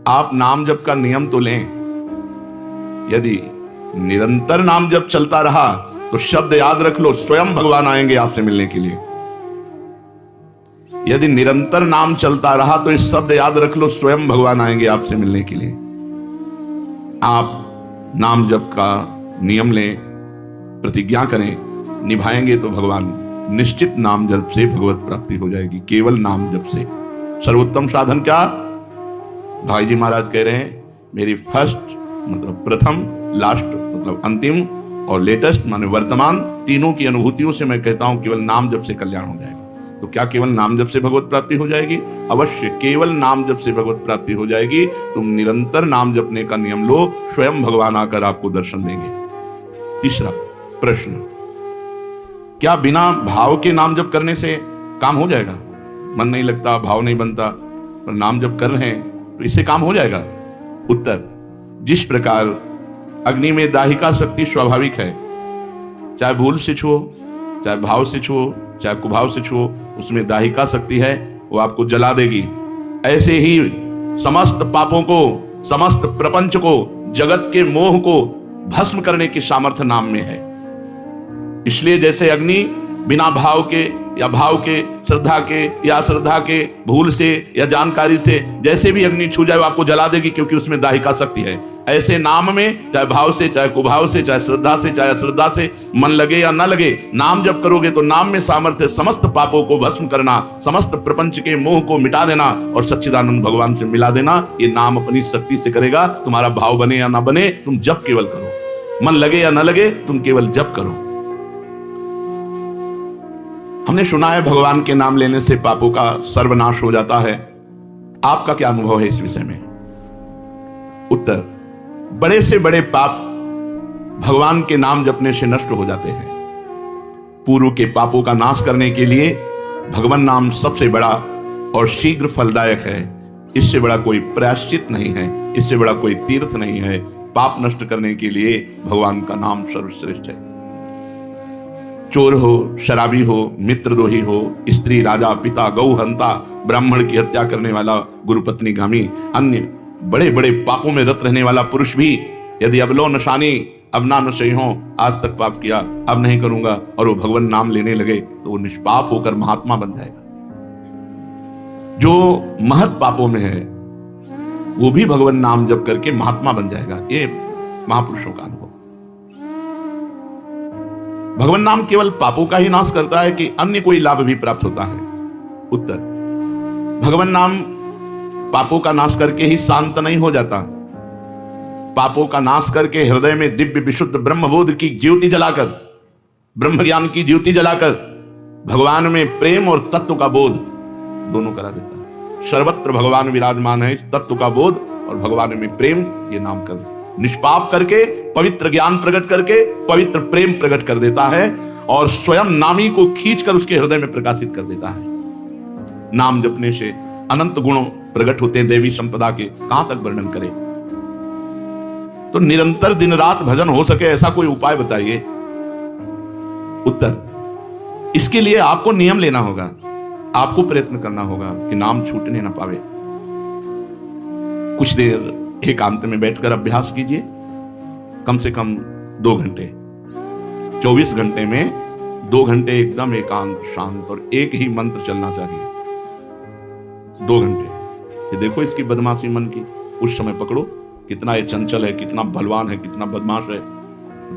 आप नाम जप का नियम तो लें। यदि निरंतर नाम जप चलता रहा तो शब्द याद रख लो, स्वयं भगवान आएंगे आपसे मिलने के लिए। यदि निरंतर नाम चलता रहा तो इस शब्द याद रख लो, स्वयं भगवान आएंगे आपसे मिलने के लिए। आप नाम जप का नियम लें, प्रतिज्ञा करें, निभाएंगे तो भगवान निश्चित नाम जप से भगवत प्राप्ति हो जाएगी। केवल नाम जप से सर्वोत्तम साधन क्या? भाई जी महाराज कह रहे हैं, मेरी फर्स्ट मतलब प्रथम, लास्ट मतलब अंतिम, और लेटेस्ट माने वर्तमान, तीनों की अनुभूतियों से मैं कहता हूं केवल नाम जप से कल्याण हो जाएगा। तो क्या केवल नाम जप से भगवत प्राप्ति हो जाएगी? अवश्य केवल नाम जप से भगवत प्राप्ति हो जाएगी। तुम निरंतर नाम जपने का नियम लो, स्वयं भगवान आकर आपको दर्शन देंगे। तीसरा प्रश्न, क्या बिना भाव के नाम जप करने से काम हो जाएगा? मन नहीं लगता, भाव नहीं बनता, पर नाम जप कर रहे हैं तो इससे काम हो जाएगा? उत्तर, जिस प्रकार अग्नि में दाहिका शक्ति स्वाभाविक है, चाहे भूल से छुओ, चाहे भाव से छुओ, चाहे कुभाव से छुओ, उसमें दाहिका शक्ति है, वो आपको जला देगी। ऐसे ही समस्त पापों को, समस्त प्रपंच को, जगत के मोह को भस्म करने की सामर्थ्य नाम में है। इसलिए जैसे अग्नि बिना भाव के या भाव के, श्रद्धा के या अश्रद्धा के, भूल से या जानकारी से, जैसे भी अग्नि छू जाए वो आपको जला देगी, क्योंकि उसमें दाहिका शक्ति है। ऐसे नाम में चाहे भाव से, चाहे कुभाव से, चाहे श्रद्धा से, चाहे अश्रद्धा से, मन लगे या न लगे, नाम जप करोगे तो नाम में सामर्थ्य समस्त पापों को भस्म करना, समस्त प्रपंच के मोह को मिटा देना और सच्चिदानंद भगवान से मिला देना। ये नाम अपनी शक्ति से करेगा। तुम्हारा भाव बने या ना बने, तुम जप केवल करो। मन लगे या न लगे, तुम केवल जप करो। हमने सुना है भगवान के नाम लेने से पापों का सर्वनाश हो जाता है। आपका क्या अनुभव है इस विषय में? उत्तर, बड़े से बड़े पाप भगवान के नाम जपने से नष्ट हो जाते हैं। पूर्व के पापों का नाश करने के लिए भगवान नाम सबसे बड़ा और शीघ्र फलदायक है। इससे बड़ा कोई प्रायश्चित नहीं है, इससे बड़ा कोई तीर्थ नहीं है। पाप नष्ट करने के लिए भगवान का नाम सर्वश्रेष्ठ है। चोर हो, शराबी हो, मित्रद्रोही हो, स्त्री, राजा, पिता, गौ हंता, ब्राह्मण की हत्या करने वाला, गुरुपत्नी गामी, अन्य बड़े बड़े पापों में रत रहने वाला पुरुष भी यदि अब लो नशानी, अब ना नशे हो, आज तक पाप किया, अब नहीं करूंगा, और वो भगवान नाम लेने लगे तो वो निष्पाप होकर महात्मा बन जाएगा। जो महत पापों में है वो भी भगवान नाम जप करके महात्मा बन जाएगा। ये महापुरुषों का अनुभव। भगवान नाम केवल पापों का ही नाश करता है कि अन्य कोई लाभ भी प्राप्त होता है? उत्तर, भगवान नाम पापों का नाश करके ही शांत नहीं हो जाता। पापों का नाश करके हृदय में दिव्य विशुद्ध ब्रह्मबोध की ज्योति जलाकर, ब्रह्म ज्ञान की ज्योति जलाकर भगवान में प्रेम और तत्व का बोध दोनों करा देता है। सर्वत्र भगवान विराजमान है, इस तत्व का बोध और भगवान में प्रेम, ये नाम कर निष्पाप करके पवित्र ज्ञान प्रकट करके पवित्र प्रेम प्रकट कर देता है और स्वयं नामी को खींचकर उसके हृदय में प्रकाशित कर देता है। नाम जपने से अनंत गुणों प्रकट होते हैं देवी संपदा के, कहां तक वर्णन करें। तो निरंतर दिन रात भजन हो सके ऐसा कोई उपाय बताइए। उत्तर, इसके लिए आपको नियम लेना होगा, आपको प्रयत्न करना होगा कि नाम छूटने ना पावे। कुछ देर एकांत में बैठकर अभ्यास कीजिए, कम से कम 2 घंटे। 24 घंटे में 2 घंटे एकदम एकांत, शांत और एक ही मंत्र चलना चाहिए। 2 घंटे। ये देखो इसकी बदमाशी मन की, उस समय पकड़ो कितना ये चंचल है, कितना बलवान है, कितना बदमाश है।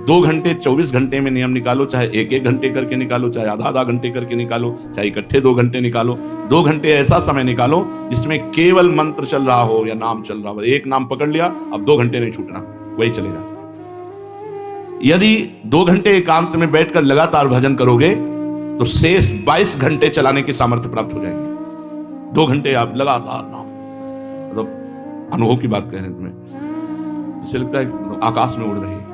2 घंटे 24 घंटे में नियम निकालो, चाहे 1-1 घंटे करके निकालो, चाहे आधा-आधा घंटे करके निकालो, चाहे इकट्ठे 2 घंटे निकालो। 2 घंटे ऐसा समय निकालो जिसमें केवल मंत्र चल रहा हो या नाम चल रहा हो। एक नाम पकड़ लिया, अब 2 घंटे नहीं छूटना, वही चलेगा। यदि 2 घंटे एकांत में बैठकर लगातार भजन करोगे तो शेष 22 घंटे चलाने की सामर्थ्य प्राप्त हो जाएगी। 2 घंटे आप लगातार नाम, मतलब अनुभव की बात कह रहे हैं तुम्हें, इसे लगता है आकाश में उड़ रही है,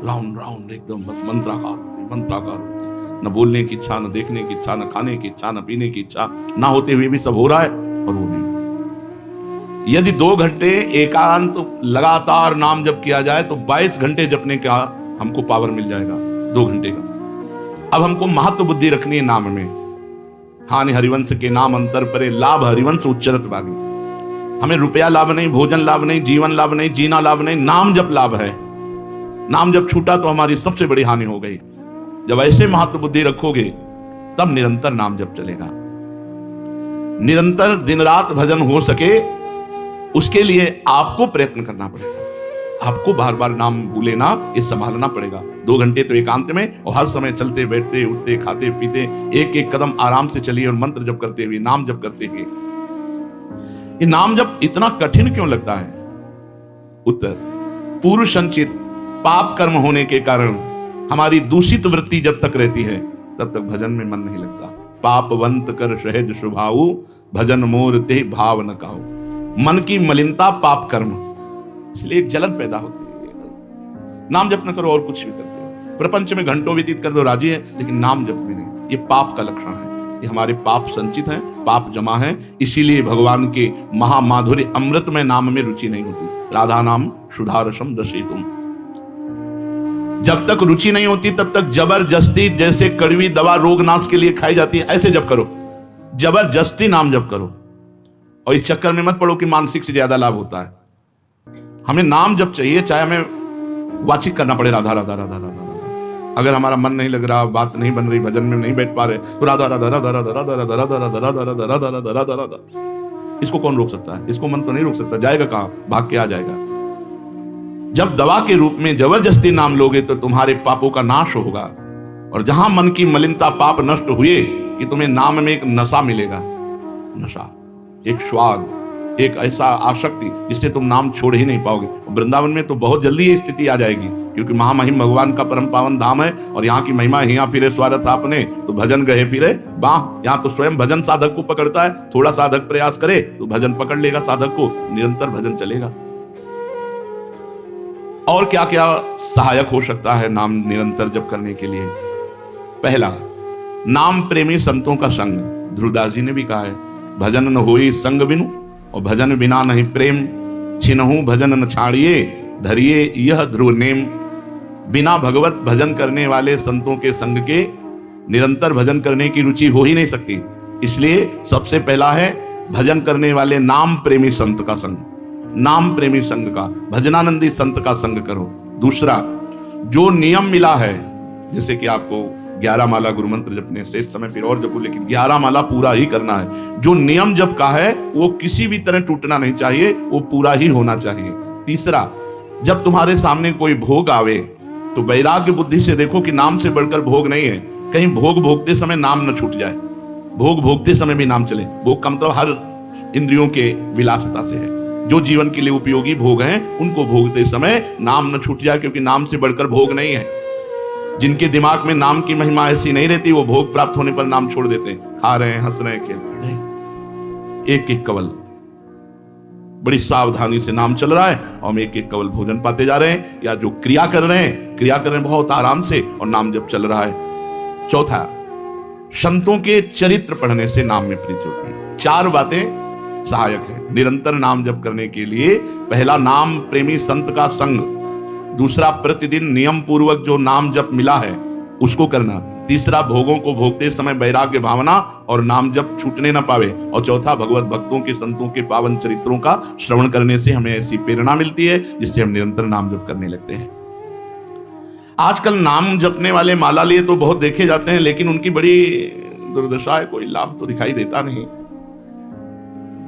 राउंड राउंड एकदम बस मंत्राकार होती, न बोलने की इच्छा, न देखने की इच्छा, न खाने की इच्छा, न पीने की इच्छा, ना होते हुए भी सब हो रहा है और वो भी। यदि 2 घंटे एकांत लगातार नाम जप किया जाए तो 22 घंटे जपने का हमको पावर मिल जाएगा 2 घंटे का। अब हमको महत्व बुद्धि रखनी है नाम में। हानि हरिवंश के नाम अंतर परे, लाभ हरिवंश उच्चरत बानी। हमें रुपया लाभ नहीं, भोजन लाभ नहीं, जीवन लाभ नहीं, जीना लाभ नहीं, नाम जप लाभ है। नाम जब छूटा तो हमारी सबसे बड़ी हानि हो गई। जब ऐसे महत्व बुद्धि रखोगे तब निरंतर नाम जप चलेगा। निरंतर दिन रात भजन हो सके उसके लिए आपको प्रयत्न करना पड़ेगा। आपको बार बार नाम भूले ना, ये संभालना पड़ेगा। 2 घंटे तो एकांत में, और हर समय चलते बैठते उठते खाते पीते एक एक कदम आराम से चलिए और मंत्र जप करते हुए, नाम जप करते हुए। ये नाम जप इतना कठिन क्यों लगता है? उत्तर, पूर्व संचित पाप कर्म होने के कारण हमारी दूषित वृत्ति जब तक रहती है तब तक भजन में मन नहीं लगता। पापवंत कर सहज स्वभाव, भजन मोर ते भाव न काहू। मन की मलिनता पाप कर्म, इसलिए एक जलन पैदा होती है। नाम जप न करो और कुछ भी करते हो, प्रपंच में घंटों व्यतीत कर दो राजी है, लेकिन नाम जप में नहीं। ये पाप का लक्षण है। ये हमारे पाप संचित हैं, पाप जमा है। इसीलिए भगवान के महामाधुर्य अमृतमय नाम में रुचि नहीं होती। राधा नाम सुधारसम दशेतुम। जब तक रुचि नहीं होती तब तक जबरदस्ती, जैसे कड़वी दवा रोग नाश के लिए खाई जाती है, ऐसे जप करो, जबरदस्ती नाम जप करो। और इस चक्कर में मत पड़ो कि मानसिक से ज्यादा लाभ होता है। हमें नाम जप चाहिए, चाहे हमें वाचिक करना पड़े राधा राधा राधा राधा राधा। अगर हमारा मन नहीं लग रहा, बात नहीं बन रही, भजन में नहीं बैठ पा रहे, तो राधा राधा राधा राधा राधा राधा राधा राधा राधा राधा राधा राधा राधा राधा। इसको कौन रोक सकता है? इसको मन तो नहीं रोक सकता। जाएगा कहां? भाग के आ जाएगा। जब दवा के रूप में जबरदस्ती नाम लोगे तो तुम्हारे पापों का नाश होगा। और जहां मन की मलिनता पाप नष्ट हुए कि तुम्हें नाम में एक नशा मिलेगा, नशा, एक स्वाद, एक ऐसा आसक्ति जिससे तुम नाम छोड़ ही नहीं पाओगे। वृंदावन में तो बहुत जल्दी ये स्थिति आ जाएगी, क्योंकि महामहिम भगवान का परम पावन धाम है और यहाँ की महिमा हिया फिरे स्वारथ आपने, तो भजन गए फिरे बाह। यहाँ तो स्वयं भजन साधक को पकड़ता है। थोड़ा साधक प्रयास करे तो भजन पकड़ लेगा साधक को, निरंतर भजन चलेगा। और क्या क्या सहायक हो सकता है नाम निरंतर जप करने के लिए? पहला, नाम प्रेमी संतों का संग। ध्रुवदास जी ने भी कहा है, भजन न होई संग बिनु, और भजन बिना नहीं प्रेम। छिनहु भजन न छाड़िए, धरिए यह ध्रुव नेम। बिना भगवत भजन करने वाले संतों के संग के निरंतर भजन करने की रुचि हो ही नहीं सकती। इसलिए सबसे पहला है भजन करने वाले नाम प्रेमी संत का संग। नाम प्रेमी संग का, भजनानंदी संत का संग करो। दूसरा, जो नियम मिला है, जैसे कि आपको 11 माला गुरु मंत्र जपने, शेष समय फिर और जपो, लेकिन 11 माला पूरा ही करना है। जो नियम जप का है वो किसी भी तरह टूटना नहीं चाहिए, वो पूरा ही होना चाहिए। तीसरा, जब तुम्हारे सामने कोई भोग आवे तो वैराग्य बुद्धि से देखो कि नाम से बढ़कर भोग नहीं है। कहीं भोग भोगते समय नाम न छूट जाए। भोग भोगते समय भी नाम चले। भोग का मतलब हर इंद्रियों के विलासिता से है। जो जीवन के लिए उपयोगी भोग हैं उनको भोगते समय नाम न छूट जाए, क्योंकि नाम से बढ़कर भोग नहीं है। जिनके दिमाग में नाम की महिमा ऐसी नहीं रहती, वो भोग प्राप्त होने पर नाम छोड़ देते हैं। खा रहे हैं, हंस रहे हैं, खेल रहे हैं। एक एक कवल बड़ी सावधानी से नाम चल रहा है और हम एक एक कवल भोजन पाते जा रहे हैं, या जो क्रिया कर रहे हैं बहुत आराम से और नाम जब चल रहा है। चौथा, संतों के चरित्र पढ़ने से नाम में प्रीति होती है। 4 बातें सहायक है निरंतर नाम जप करने के लिए। पहला, नाम प्रेमी संत का संग। दूसरा, प्रतिदिन नियम पूर्वक जो नाम जप मिला है उसको करना। तीसरा, भोगों को भोगते समय वैराग्य भावना और नाम जप छूटने न पावे। और चौथा, भगवत भक्तों के संतों के पावन चरित्रों का श्रवण करने से हमें ऐसी प्रेरणा मिलती है जिससे हम निरंतर नाम जप करने लगते हैं। आजकल नाम जपने वाले माला लिए तो बहुत देखे जाते हैं, लेकिन उनकी बड़ी दुर्दशा है, कोई लाभ तो दिखाई देता नहीं।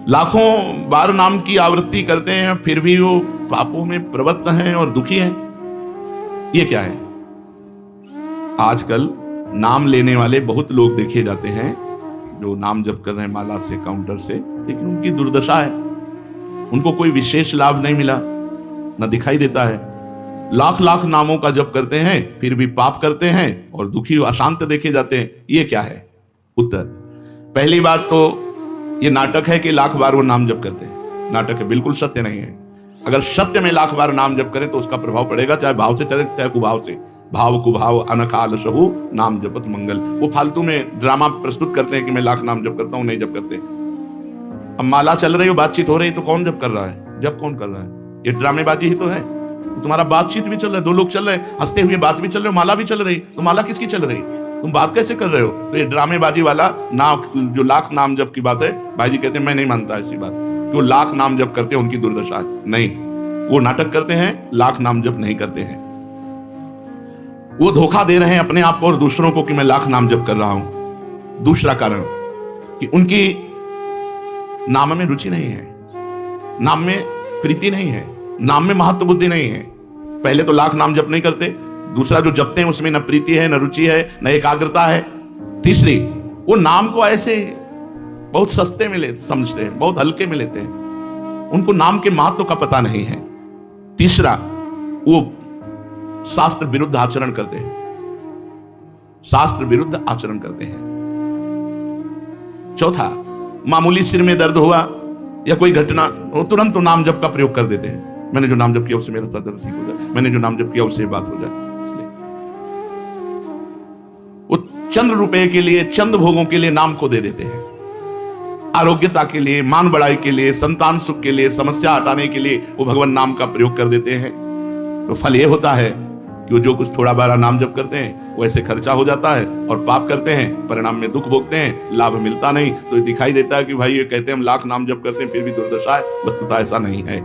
लाखों बार नाम की आवृत्ति करते हैं, फिर भी वो पापों में प्रवृत्त हैं और दुखी हैं। ये क्या है? आजकल नाम लेने वाले बहुत लोग देखे जाते हैं जो नाम जप कर रहे हैं माला से, काउंटर से, लेकिन उनकी दुर्दशा है। उनको कोई विशेष लाभ नहीं मिला, न दिखाई देता है। लाख लाख नामों का जप करते हैं फिर भी पाप करते हैं और दुखी अशांत देखे जाते हैं। ये क्या है? उत्तर, पहली बात तो ये नाटक है कि लाख बार वो नाम जप करते हैं। नाटक है, बिल्कुल सत्य नहीं है। अगर सत्य में लाख बार नाम जप करें तो उसका प्रभाव पड़ेगा, चाहे भाव से चले चाहे कुभाव से। भाव कुभाव अनकाल सहु नाम जपत मंगल। वो फालतू में ड्रामा प्रस्तुत करते हैं कि मैं लाख नाम जप करता हूं, नहीं जप करते। अब माला चल रही हो, बातचीत हो रही, तो कौन जप कर रहा है? जप कौन कर रहा है? ये ड्रामेबाजी ही तो है। तुम्हारा बातचीत भी चल रहा है, 2 लोग चल रहे हैं, हंसते हुए बात भी चल रही, माला भी चल रही, तो माला किसकी चल रही? तुम बात कैसे कर रहे हो? तो ये ड्रामेबाजी वाला नाम, जो लाख नाम जप की बात है, भाई जी कहते हैं मैं नहीं मानता ऐसी बात। कि वो लाख नाम जप करते हैं उनकी दुर्दशा है। नहीं, वो नाटक करते हैं, लाख नाम जप नहीं करते हैं। वो धोखा दे रहे हैं अपने आप को और दूसरों को कि मैं लाख नाम जप कर रहा हूं। दूसरा कारण कि उनकी नाम में रुचि नहीं है, नाम में प्रीति नहीं है, नाम में महत्व बुद्धि नहीं है। पहले तो लाख नाम जप नहीं करते, दूसरा जो जपते हैं उसमें न प्रीति है, न रुचि है, न एकाग्रता है। तीसरी, वो नाम को ऐसे बहुत सस्ते में समझते हैं, बहुत हल्के में लेते हैं, उनको नाम के महत्व का पता नहीं है। तीसरा, वो शास्त्र विरुद्ध आचरण करते हैं, शास्त्र विरुद्ध आचरण करते हैं। चौथा, मामूली सिर में दर्द हुआ या कोई घटना, वो तुरंत तो नाम जप का प्रयोग कर देते हैं। मैंने जो नाम जप किया उससे मेरा सर दर्द ठीक हो जाए, मैंने जो नाम जप किया उससे बात हो जाए। इसलिए वो चंद रुपए के लिए, चंद भोगों के लिए नाम को दे देते हैं। आरोग्यता के लिए, मान बढ़ाई के लिए, संतान सुख के लिए, समस्या हटाने के लिए वो भगवान नाम का प्रयोग कर देते हैं। तो फल ये होता है कि वो जो कुछ थोड़ा बारा नाम जप करते हैं वो ऐसे खर्चा हो जाता है और पाप करते हैं, परिणाम में दुख भोगते हैं, लाभ मिलता नहीं। तो ये दिखाई देता है कि भाई ये कहते हैं हम लाख नाम जप करते हैं फिर भी दुर्दशा है, वस्तुतः ऐसा नहीं है।